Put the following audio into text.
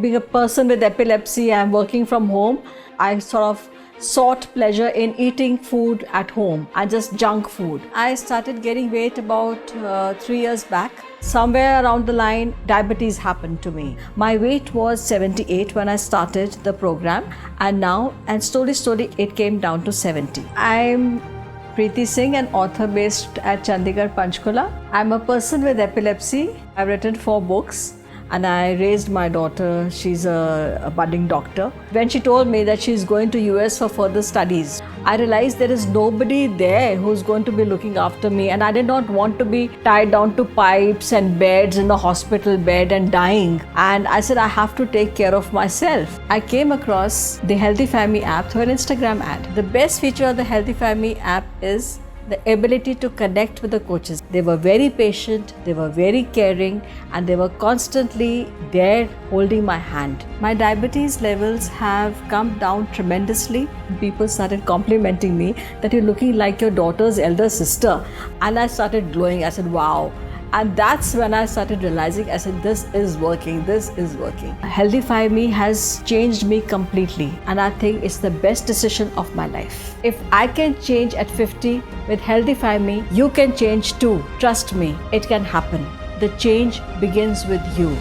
Being a person with epilepsy and working from home, I sort of sought pleasure in eating food at home and just junk food. I started getting weight about 3 years back. Somewhere around the line, diabetes happened to me. My weight was 78 when I started the program, and slowly it came down to 70. I'm Preeti Singh, an author based at Chandigarh, Panchkula. I'm a person with epilepsy. I've written 4 books. And I raised my daughter. She's a budding doctor. When she told me that she's going to US for further studies, I realized there is nobody there who's going to be looking after me, and I did not want to be tied down to pipes and beds in the hospital bed and dying. And I said, I have to take care of myself. I came across the HealthifyMe app through an Instagram ad. The best feature of the HealthifyMe app is the ability to connect with the coaches. They were very patient, they were very caring, and they were constantly there holding my hand. My diabetes levels have come down tremendously. People started complimenting me that you're looking like your daughter's elder sister. And I started glowing. I said, wow. And that's when I started realizing, I said, this is working. HealthifyMe has changed me completely, and I think it's the best decision of my life. If I can change at 50 with HealthifyMe, you can change too. Trust me, it can happen. The change begins with you.